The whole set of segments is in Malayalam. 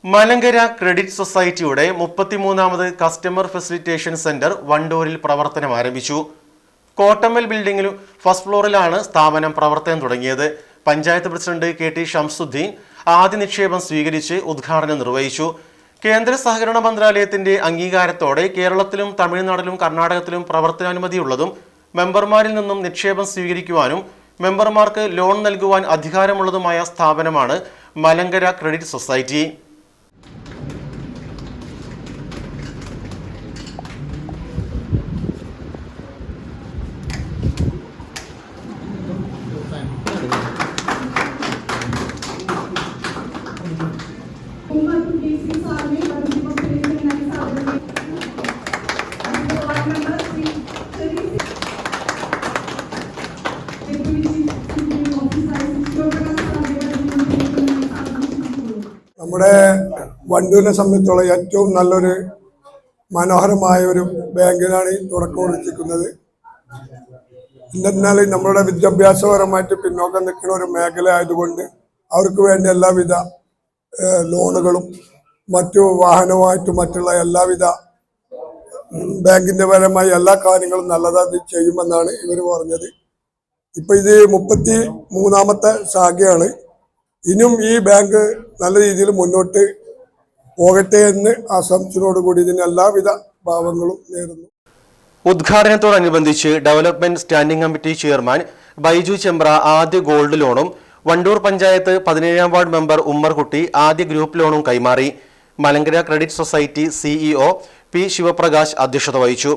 മലങ്കര ക്രെഡിറ്റ് സൊസൈറ്റിയുടെ 33ാമത് കസ്റ്റമർ ഫെസിലിറ്റേഷൻ സെന്റർ വണ്ടൂരിൽ പ്രവർത്തനം ആരംഭിച്ചു. കോട്ടമ്മൽ ബിൽഡിംഗിൽ ഫസ്റ്റ് ഫ്ലോറിലാണ് സ്ഥാപനം പ്രവർത്തനം തുടങ്ങിയത്. പഞ്ചായത്ത് പ്രസിഡന്റ് KT ഷംസുദ്ദീൻ ആദ്യ നിക്ഷേപം സ്വീകരിച്ച് ഉദ്ഘാടനം നിർവഹിച്ചു. കേന്ദ്ര സഹകരണ മന്ത്രാലയത്തിന്റെ അംഗീകാരത്തോടെ കേരളത്തിലും തമിഴ്നാട്ടിലും കർണാടകത്തിലും പ്രവർത്തനാനുമതിയുള്ളതും മെമ്പർമാരിൽ നിന്നും നിക്ഷേപം സ്വീകരിക്കുവാനും മെമ്പർമാർക്ക് ലോൺ നൽകുവാൻ അധികാരമുള്ളതുമായ സ്ഥാപനമാണ് മലങ്കര ക്രെഡിറ്റ് സൊസൈറ്റി. നമ്മുടെ വണ്ടൂരിനെ സംബന്ധിച്ചുള്ള ഏറ്റവും നല്ലൊരു മനോഹരമായ ഒരു ബാങ്കിനാണ് തുടക്കം കുറിച്ചിരിക്കുന്നത്. എന്നാൽ നമ്മുടെ വിദ്യാഭ്യാസപരമായിട്ട് പിന്നോക്കം നിൽക്കുന്ന ഒരു മേഖല ആയതുകൊണ്ട് അവർക്ക് വേണ്ട എല്ലാവിധ ലോണുകളും മറ്റു വാഹനവുമായിട്ടും മറ്റുള്ള എല്ലാവിധ ബാങ്കിന്റെ പരമായ എല്ലാ കാര്യങ്ങളും നല്ലതായി ചെയ്യുമെന്നാണ് ഇവർ പറഞ്ഞത്. ഇപ്പൊ ഇത് 33ാമത്തെ ശാഖയാണ്. ഇനിയും ഈ ബാങ്ക് നല്ല രീതിയിൽ മുന്നോട്ട് പോകട്ടെ എന്ന് ആശംസയോടുകൂടി ഇതിന് എല്ലാവിധ ഭാവങ്ങളും നേരുന്നു. ഉദ്ഘാടനത്തോടനുബന്ധിച്ച് development standing committee chairman Baiju Chembra ആദ്യ ഗോൾഡ് ലോണും വണ്ടൂർ പഞ്ചായത്ത് 17ാം വാർഡ് മെമ്പർ ഉമ്മർകുട്ടി ആദ്യ ഗ്രൂപ്പ് ലോണും കൈമാറി. Malankara credit society CEO P Sivaprakash അധ്യക്ഷത വഹിച്ചു.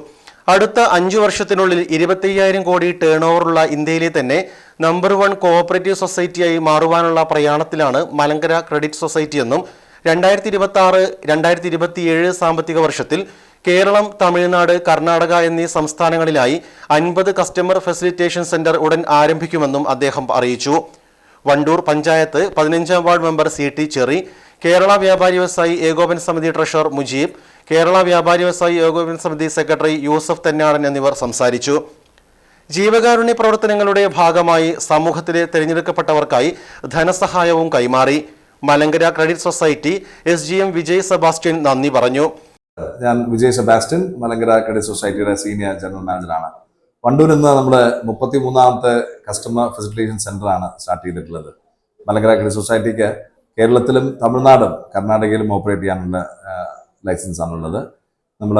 അടുത്ത 5 വർഷത്തിനുള്ളിൽ 25,000 കോടി ടേൺ ഓവറുള്ള ഇന്ത്യയിലെ തന്നെ നമ്പർ 1 കോഓപ്പറേറ്റീവ് സൊസൈറ്റിയായി മാറുവാനുള്ള പ്രയാണത്തിലാണ് മലങ്കര ക്രെഡിറ്റ് സൊസൈറ്റി എന്നും 2026-2027 സാമ്പത്തിക വർഷത്തിൽ കേരളം, തമിഴ്നാട്, കർണാടക എന്നീ സംസ്ഥാനങ്ങളിലായി 50 കസ്റ്റമർ ഫെസിലിറ്റേഷൻ സെന്റർ ഉടൻ ആരംഭിക്കുമെന്നും അദ്ദേഹം അറിയിച്ചു. Wandoor panchayat 15ാം ward member CT cherry, Kerala വ്യാപാരി വ്യവസായി ഏകോപന സമിതി ട്രഷറർ മുജീബ്, കേരള വ്യാപാരി വ്യവസായി ഏകോപന സമിതി സെക്രട്ടറി യൂസഫ് തെന്നാടൻ എന്നിവർ സംസാരിച്ചു. ജീവകാരുണ്യ പ്രവർത്തനങ്ങളുടെ ഭാഗമായി സമൂഹത്തിലെ തിരഞ്ഞെടുക്കപ്പെട്ടവർക്കായി ധനസഹായവും കൈമാറി. Malankara credit society SGM Vijay Sebastian നന്ദി പറഞ്ഞു. ഞാൻ വിജയ് സെബാസ്റ്റ്യൻ, മലങ്കര ക്രെഡിറ്റ് സൊസൈറ്റിയുടെ സീനിയർ ജനറൽ മാനേജറാണ്. വണ്ടൂരിൽ നിന്ന് നമ്മൾ 33ാമത്തെ കസ്റ്റമർ ഫെസിലിറ്റേഷൻ സെന്ററാണ് സ്റ്റാർട്ട് ചെയ്തിട്ടുള്ളത്. മലങ്കര ക്രെഡിറ്റ് സൊസൈറ്റിക്ക് കേരളത്തിലും തമിഴ്നാടും കർണാടകയിലും ഓപ്പറേറ്റ് ചെയ്യാനുള്ള ലൈസൻസ് ആണുള്ളത്. നമ്മൾ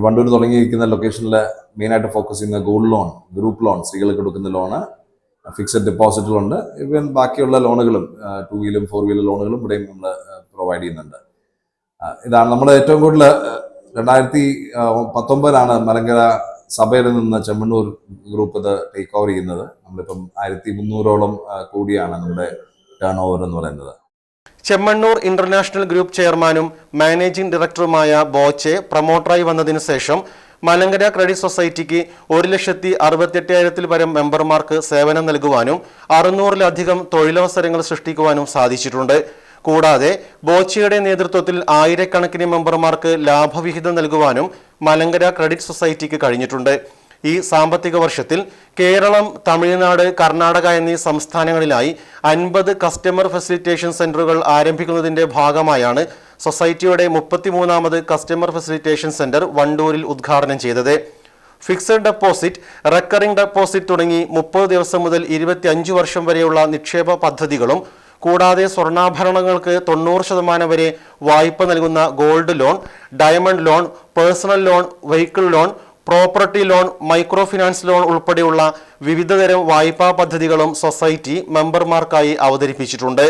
വണ്ടൂർ തുടങ്ങിയിരിക്കുന്ന ലൊക്കേഷനിൽ മെയിനായിട്ട് ഫോക്കസ് ചെയ്യുന്ന ഗോൾഡ് ലോൺ, ഗ്രൂപ്പ് ലോൺ, സ്ത്രീകൾക്ക് കൊടുക്കുന്ന ലോണ്, ഫിക്സഡ് ഡെപ്പോസിറ്റുകളുണ്ട്. ഇവൻ ബാക്കിയുള്ള ലോണുകളും 2 വീലും 4 വീലർ ലോണുകളും ഇവിടെയും നമ്മൾ പ്രൊവൈഡ് ചെയ്യുന്നുണ്ട്. ഇതാണ് നമ്മൾ ഏറ്റവും കൂടുതൽ 2019 മലങ്കര സഭയിൽ നിന്ന് ചെമ്മണ്ണൂർ ഗ്രൂപ്പ് ഇത് ടേക്ക് ഓവർ ചെയ്യുന്നത്. നമ്മളിപ്പം 1300ഓളം കോടിയാണ് നമ്മുടെ ടേൺ ഓവർ എന്ന് പറയുന്നത്. ചെമ്മണ്ണൂർ ഇന്റർനാഷണൽ ഗ്രൂപ്പ് ചെയർമാനും മാനേജിംഗ് ഡയറക്ടറുമായ ബോച്ചെ പ്രൊമോട്ടറായി വന്നതിനു ശേഷം മലങ്കര ക്രെഡിറ്റ് സൊസൈറ്റിക്ക് 1,68,000 പരം മെമ്പർമാർക്ക് സേവനം നൽകുവാനും 600-ലധികം തൊഴിലവസരങ്ങൾ സൃഷ്ടിക്കുവാനും സാധിച്ചിട്ടുണ്ട്. കൂടാതെ ബോച്ചയുടെ നേതൃത്വത്തിൽ ആയിരക്കണക്കിന് മെമ്പർമാർക്ക് ലാഭവിഹിതം നൽകുവാനും മലങ്കര ക്രെഡിറ്റ് സൊസൈറ്റിക്ക് കഴിഞ്ഞിട്ടുണ്ട്. ഈ സാമ്പത്തിക വർഷത്തിൽ കേരളം, തമിഴ്നാട്, കർണാടക എന്നീ സംസ്ഥാനങ്ങളിലായി 50 കസ്റ്റമർ ഫെസിലിറ്റേഷൻ സെന്ററുകൾ ആരംഭിക്കുന്നതിന്റെ ഭാഗമായാണ് സൊസൈറ്റിയുടെ 33ാമത് കസ്റ്റമർ ഫെസിലിറ്റേഷൻ സെന്റർ വണ്ടൂരിൽ ഉദ്ഘാടനം ചെയ്തത്. ഫിക്സഡ് ഡെപ്പോസിറ്റ്, റെക്കറിംഗ് ഡെപ്പോസിറ്റ് തുടങ്ങി 30 ദിവസം മുതൽ 25 വർഷം വരെയുള്ള നിക്ഷേപ പദ്ധതികളും കൂടാതെ സ്വർണ്ണാഭരണങ്ങൾക്ക് 90% വരെ വായ്പ നൽകുന്ന gold loan, diamond loan, personal loan, vehicle loan, property loan, micro finance loan ഉൾപ്പെടെയുള്ള വിവിധതരം വായ്പാ പദ്ധതികളും സൊസൈറ്റി മെമ്പർമാർക്കായി അവതരിപ്പിച്ചിട്ടുണ്ട്.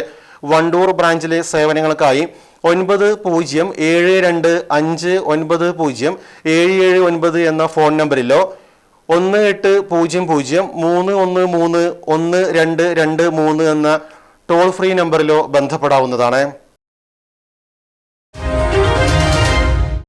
വണ്ടൂർ ബ്രാഞ്ചിലെ സേവനങ്ങൾക്കായി 9050590779 എന്ന ഫോൺ നമ്പറിലോ 180031131223 എന്ന ടോൾ ഫ്രീ നമ്പറിലോ ബന്ധപ്പെടാവുന്നതാണ്.